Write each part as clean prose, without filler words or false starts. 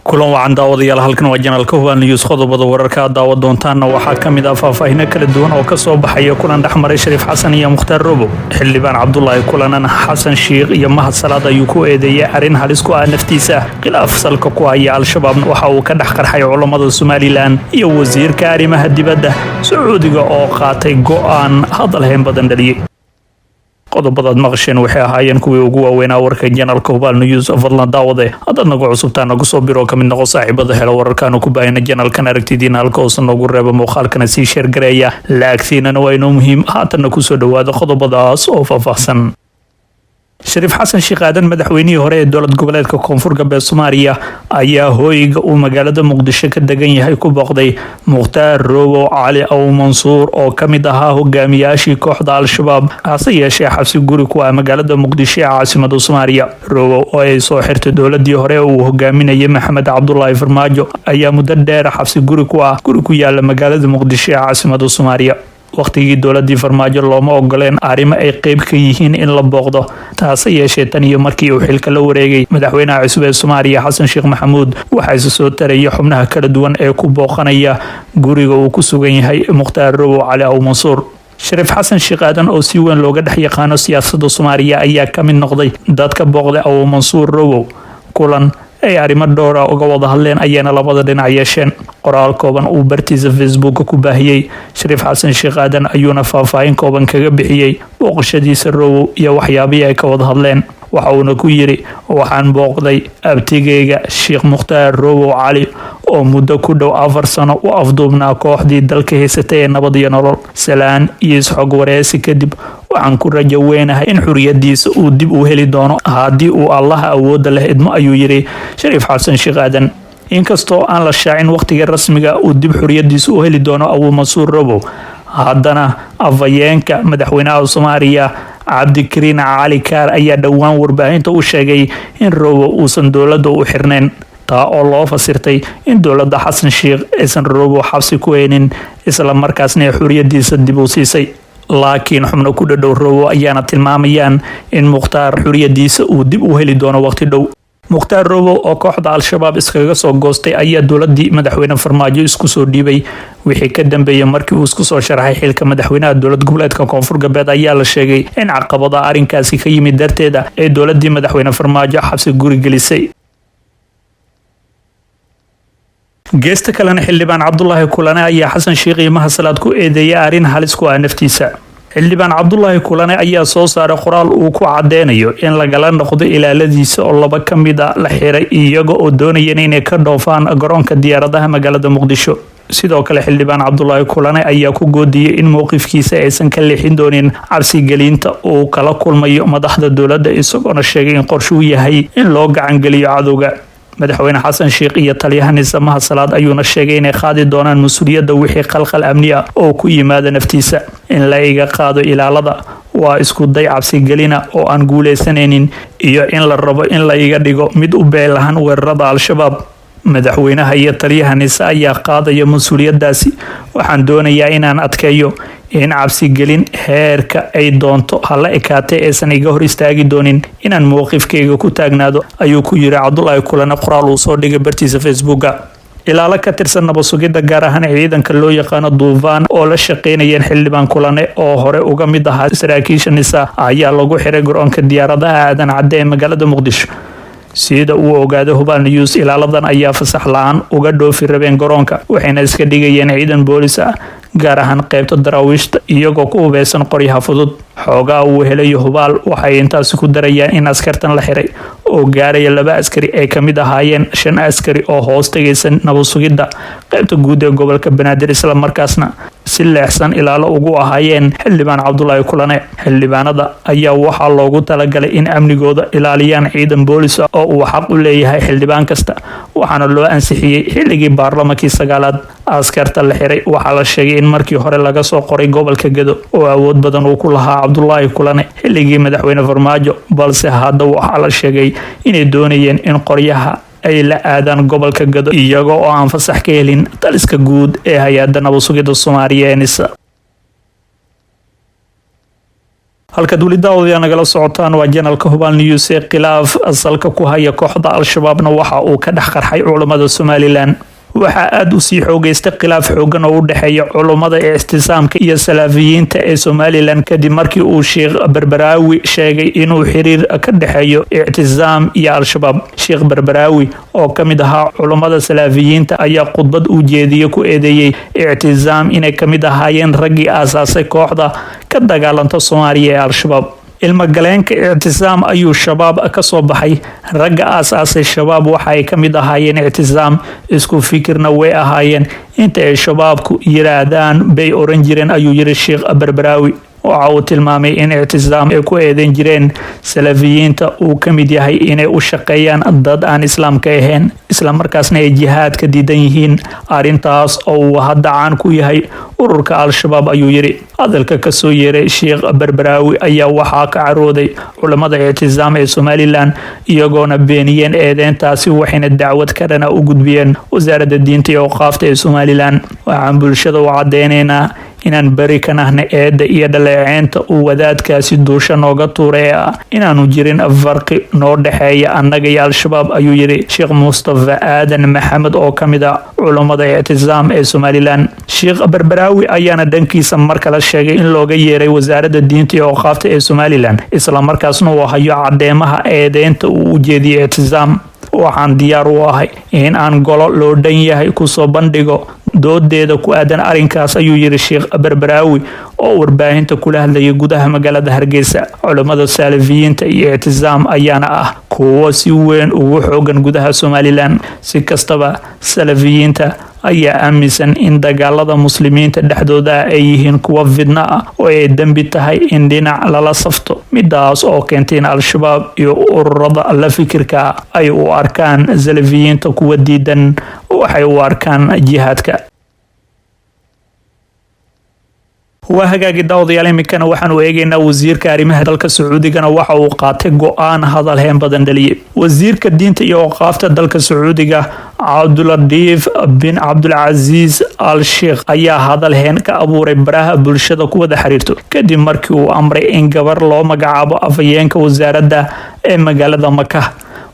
kulan wacan daawadayaal halkan waa janaalka hubaan news qodobada wararka daawad doontaana waxaa kamid ah faahfaahin kala duwan oo kasoo baxaya kulan dhexmaray Shariif Xasan iyo Mukhtaar Robo xildhibaan Cabdullaahi Kulanan Xasan Sheekh iyo Mahad Salaad ayuu ku eedeeyay arin halis ku ah naftiisa khilaaf salka ku haya al-shabaab waxa uu ka dhex qarxay culimada Somaliland iyo wasiirka arrimaha dibadda Sacuudiga oo qaatay go'aan hadal hayn badan dhaliyay qodobadaad maqasheen waxay ahaayeen kuwii ugu waaweynaa warka janaalka hubaan news fadlan daawade haddaad nagu cusubtaan nagu soo biro kamid noqo saaxiibada helo wararkaanu ku baahina janaalkan aragtidiina halka uusan noogu reeba muuqaalkana sii sheergareeya laagtiinana waa inoo muhiim haatanna kusoo dhawaada qodobadaas oo faahfaahsan Shariif Xasan Sheekh Aadan madaxweynihii hore ee dowlad goboleedka Koonfur Galbeed Soomaaliya ayaa hooyga uu magaalada Muqdisho ka degan yahay ku booqday Mukhtaar Robo Cali Aw Mansuur oo kamid ahaa hogaamiyaashii kooxda al-shabaab hase yeeshee xabsi guri ku ah magaalada Muqdisho ee caasimadda Soomaaliya Robo oo ay soo xirtay dowladii hore uu hogaaminayay Maxamed Cabdullaahi Farmaajo ayaa muddo dheer xabsi guri ku yaala magaalada Muqdisho ee caasimadda Soomaaliya waqtigii dowladii Farmaajo looma ogoleen arrimo ay qayb ka yihiin in la booqdo taasi yeeshee tan iyo markii uu xilka la wareegay madaxweynaha cusub ee Soomaaliya Xasan Sheekh Maxamuud waxa soo tarayay xubnaha kala duwan ee ku booqanaya guriga uu ku sugan yahay Mukhtaar Robo Cali Aw Mansuur Shariif Xasan Sheekh Aadan oo si weyn looga dhex yaqaano siyaasadda Soomaaliya ayaa ka mid noqday dadka booqday Aw Mansuur Robo kulan ay arrimo dhowr ah uga wada hadleen ayana labada dhinac yeesheen qoraal kooban uu bartiisa Facebook ku baahiyay Shariif Xasan Sheekh Aadan ayuuna faahfaahin kooban kaga bixiyay booqashadiisa Robo iyo waxyaabihii ay ka wada hadleen waxa uuna ku yiri waxaan booqday abtigeyga Sheekh Mukhtaar Robo Cali oo muddo ku dhow 4 sano u afduubnaa kooxdii dalka haysatay ee nabad iyo nolol salaan iyo isxog wareysi kadib waxaan ku rajo weynahay in xuriyadiisa uu dib u heli doono haddii uu Allah awood leh idmo ayuu yiri Shariif Xasan Sheekh Aadan inkastoo aan la shaacin waqtiga rasmiga uu dib xuriyadiisa u heli doono Aw Mansuur Robo haddana afayeenka madaxweynaha Soomaaliya Cabdikariin Cali Kaar ayaa dhawaan warbaahinta u sheegay in Robo uusan dowladda u xirnayn taa oo loo fasirtay in dowladda Xasan Sheekh aysan Robo xabsi ku haynin isla markaasna xuriyadiisa dib u siisay laakiin xubno ku dhadhow Robo ayaana tilmaamayaan in Mukhtaar xuriyadiisa uu dib u heli doono waqti dhow Mukhtaar Robo oo kooxda al-shabaab iskaga soo goostay ayaa dowladii madaxweyne Farmaajo isku soo dhiibay wixii ka dambeeyay markii uu isku soo sharaxay xilka madaxweynaha dowlad goboleedka Koonfur Galbeed ayaa la sheegay in caqabada arrinkaasi ka yimid darteeda ee dowladii madaxweyne Farmaajo xabsi guri gelisay geesta kalena xildhibaan Cabdullaahi Kulanan ayaa Xasan Sheekh iyo Mahad Salaad ku eedeeyay arrin halis ku ah naftiisa xildhibaan Cabdullaahi Kulanan ayaa soo saaray qoraal uu ku cadeynayo in lagala noqdo ilaaladiisa oo laba kamid ah la xiray iyaga oo doonayeen inay ka dhoofaan garoonka diyaaradaha magaalada Muqdisho sidoo kale xildhibaan Cabdullaahi Kulanan ayaa ku goodiyay in mowqifkiisa aysan ka leexin doonin cabsi gelinta uu kala kulmayo madaxda dowladda isagoo sheegay in qorshu yahay in loo gacan geliyo cadowga madaxweyne Xasan Sheekh iyo taliyahanisa Mahad Salaad ayuuna sheegay inay qaadi doonaan mas'uuliyadda wixii qalqal amni ah oo ku yimaada naftiisa in la iga qaado ilaalada waa isku day cabsi gelina oo aan guuleysanaynin iyo in la rabo in la iga dhigo mid u beelahan weerarada al-shabaab madaxweynaha iyo taliyahanisa ayaa qaadaya mas'uuliyadaasi waxaan doonayaa inaan adkeeyo in cabsi gelin heerka ay doonto hala ekaatay aysan iga hor istaagi doonin inaan mowqifkayga ku taagnaado ayuu ku yiri Cabdullaahi Kulanan qoraal uu soo dhigay bartiisa Facebook ilaala ka tirsan nabad sugidda gaar ahaan ciidanka loo yaqaan Duufaan oo la shaqeynayeen xildhibaan Kulanan oo hore uga mid ahaa saraakiisha nisa ayaa lagu xiray garoonka diyaaradaha aadan cadde ee magaalada Muqdisho sida uu ogaaday hubaan news ilaaladan ayaa fasax la'aan uga dhoofi rabeen garoonka waxayna iska dhigayeen ciidan boolis ah gaar ahaan qaybta daraawiishta iyagoo ku hubeysan qoryaha fudud xoogaa uu helay hubaal waxay intaas ku darayaan in askartan la xiray oo gaaraya 2 askari ay kamid ahaayeen 5 askari oo hoos tagaysan nabad sugidda qaybta guud ee gobolka Banaadir isla markaasna si leexsan ilaalo ugu ahaayeen xildhibaan Cabdullaahi Kulanan xildhibaanada ayaa waxaa loogu talagalay in amnigooda ilaaliyaan ciidan boolis oo uu xaq u leeyahay xildhibaan kasta waxaana loo ansixiyay xilligii baarlamaankii 9aad askarta la xiray waxaa la sheegay in markii hore laga soo qoray gobolka Gedo oo awood badan uu ku lahaa Cabdullaahi Kulanan xilligii madaxweyne Farmaajo balse hadda waxaa la sheegay inay doonayeen in qoryaha ay la aadaan gobolka Gedo iyaga oo aan fasax ka helin taliska guud ee hay'adda nabad sugidda Soomaaliya NISA halka dowladda nagala socotaan waa janalka Hubal News ee khilaaf asalka ku haya kooxda Al-Shabaabna waxa uu ka dhex qarxay culimada Somaliland waxa aad u sii xoogeystay khilaaf xoogan oo u dhaxeeya culimada ictisaamka iyo salaafiyiinta ee Somaliland kadib markii uu Sheikh Barbaraawi sheegay inuu xiriir ka dhaxeeyo ictisaam iyo Al-Shabaab Sheikh Barbaraawi oo kamid ahaa culimada salaafiyiinta ayaa khudbad u jeediyay ku eedeeyay ictisaam inay kamid ahaayeen raggii aasaasay kooxda ka dagaalanta Soomaaliya ee Al-Shabaab ilma galeenka ictisaam ayuu shabaab ka soo baxay ragga aasaasay shabaab waxa ay kamid ahaayeen ictisaam isku fikirna way ahaayeen inta ay shabaabku yiraahdaan bay oran jireen ayuu yiri Sheikh Barbaraawi waxa uu tilmaamay in ictisaam ay ku eedeyn jireen salafiyiinta uu kamid yahay inay u shaqeeyaan dad aan islaamka ahayn isla markaasna ay jihaad ka diidan yihiin arintaas oo uu hadda caan ku yahay ururka Al-Shabaab ayuu yiri hadalka ka soo yeeray Sheikh Barbaraawi ayaa waxa ka carooday culimada ictisaam ee Somaliland iyagoona beeniyeen eedeyntaasi waxayna dacwad ka dhana u gudbiyeen wasaaradda diinta iyo awqaafta ee Somaliland waxaan bulshada u cadeynaynaa inaan bari ka nahna eeda iyo dhaleeceynta uu wadaadkaasi duusha nooga tuuray inaanu jirin farqi noo dhaxeeya annaga iyo Al-Shabaab ayuu yiri Sheikh Mustafa Aadan Maxamed oo kamid ah culimada ictisaam ee Somaliland Sheikh Barbaraawi ayaana dhankiisa mar kale sheegay in looga yeeray wasaaradda diinta iyo awqaafta ee Somaliland isla markaasna uu hayo cadeemaha eedeynta uu u jeediyay ictisaam waxaan diyaar u ahay in aan golo loo dhan yahay ku soo bandhigo doodeeda ku aadan arinkaas ayuu yiri Sheikh Barbaraawi oo warbaahinta kula hadlayay gudaha magaalada Hargeysa culimada salafiyiinta iyo ictisaam ayaana ah kuwa si weyn ugu xoogan gudaha Somaliland si kastaba salafiyiinta ayaa aaminsan in dagaalada muslimiinta dhexdooda ay yihiin kuwa fidna ah oo ay dambi tahay in dhinac lala safto midaas oo keentay in Al-Shabaab iyo ururada la fikirka ay u arkaan salafiyiinta kuwa diidan waxay u arkaan jihaadka waa hagaagi daawadayaal imikana waxaanu eegaynaa wasiirka arrimaha dalka Sacuudigana waxa uu qaatay go'aan hadal heen badan dhaliyay wasiirka diinta iyo awqaafta dalka Sacuudiga Abdulatif bin Abdulaziz Al-Sheikh ayaa hadal heen ka abuuray baraha bulshada ku wada xiriirto kadib markii uu amray in gabar loo magacaabo afayeenka wasaaradda ee magaalada Makkah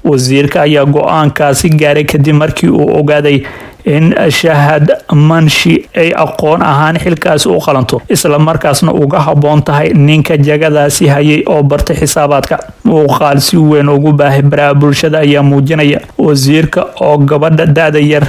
wasiirka ayaa go'aankaasi gaaray kadib markii uu ogaaday in Shahad Manshi ay aqoon ahaan xilkaas u qalanto isla markaasna uga haboon tahay ninka jagadaasi hayay oo bartay xisaabaadka muuqaal si weyn ugu baahay baraha bulshada ayaa muujinaya wasiirka oo gabadha daada yar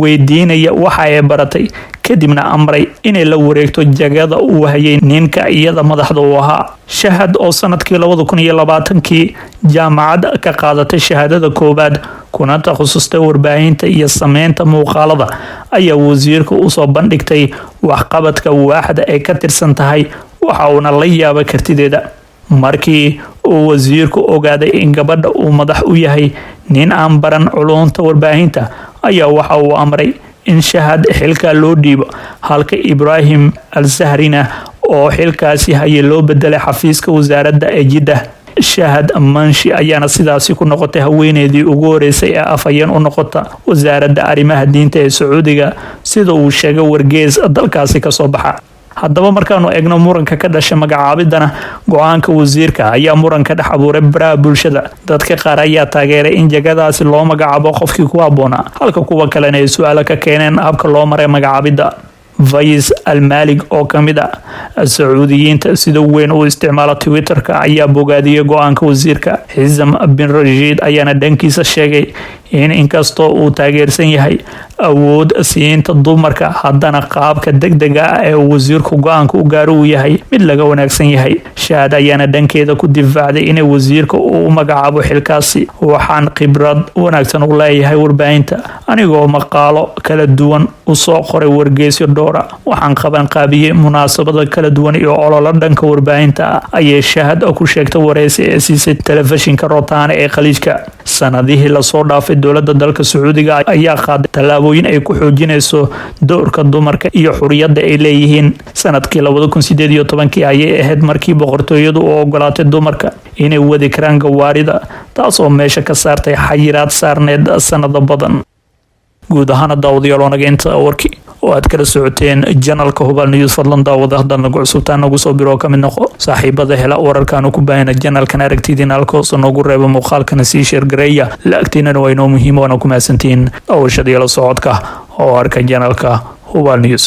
weydiinaya waxa ay baratay kadibna amray inay la wareegto jagada uu hayay ninka iyada madaxda u ahaa Shahad oo sanadkii 2020kii jaamacad ka qaadatay shahaadada koobaad kuna takhasustay warbaahinta iyo sameynta muuqaalada ayaa wasiirka u soo bandhigtay waxqabadka waaxda ay ka tirsan tahay waxa uu la yaabay kartideeda markii uu wasiirku ogaaday in gabadha uu madax u yahay nin aan baran culunta warbaahinta ayaa waxa uu amray in Shahad xilka loo dhiibo halka Ibrahim Al-Sahrina oo xilkaasi hayay loo bedelay xafiiska wasaaradda ee Jeddah Shahad Manshi ayaana sidaasi ku noqotay haweeneydii ugu horeysay ee afayeen u noqota wasaaradda arrimaha diinta ee Sacuudiga sida uu sheegay wargeys dalkaasi ka soo baxa haddaba markaanu eegno muranka ka dhashay magacaabidana go'aanka wasiirka ayaa muranka dhex abuuray baraha bulshada dadka qaar ayaa taageeray in jagadaasi loo magacaabo qofkii ku habboonaa halka kuwa kalena ay su'aalo ka keeneen habka loo maray magacaabida Faiz Al-Malik oo kamid ah Sacuudiyiinta sida weyn u isticmaala Twitter-ka ayaa bogaadiyay go'aanka wasiirka Hizam bin Rashid ayaana dhankiisa sheegay in inkastoo uu taageersan yahay awood siinta dumarka haddana qaabka degdega ah ee wasiirku go'aanka u gaaro uu yahay mid laga wanaagsan yahay Shahad ayaana dhankeeda ku difaacday in wasiirka uu magacaabo xilkaasi waxaan khibrad wanaagsan u leeyahay warbaahinta anigoo maqaalo kala duwan u soo qoray wargeysyo dhowra waxaan qaban qaabiyay munaasabada kala duwan iyo ololo dhanka warbaahinta ayay Shahad ku sheegtay wareysi ee siisay telefishinka Rotaana ee Khaliijka sanadihii la soo dhaafay dowladda dalka Sacuudiga ayaa qaaday talaabooyin ay ku xoojinayso doorka dumarka iyo xuriyadda ay leeyihiin sanadkii 2018 ayay ahayd markii boqortooyadu u ogolaatay dumarka inay wadi karaan gawaarida taas oo meesha ka saartay xayiraad saarneed sanado badan guud ahaan daawadayaal wanaga inta warkii oo aad kala socoteen janalka Hubaal News. fadlan daawada haddaan nagu cusubtaan nagu soo biro ka mid noqo saaxiibada hela wararkaan ku baahina janalkan aragtidiin halkaas noogu reebo muuqaalkana sii share gareeya laagtiinana waa inoo muhiim oo ku maasantiin awshad iyo la socodka oo arka janalka Hubaal News.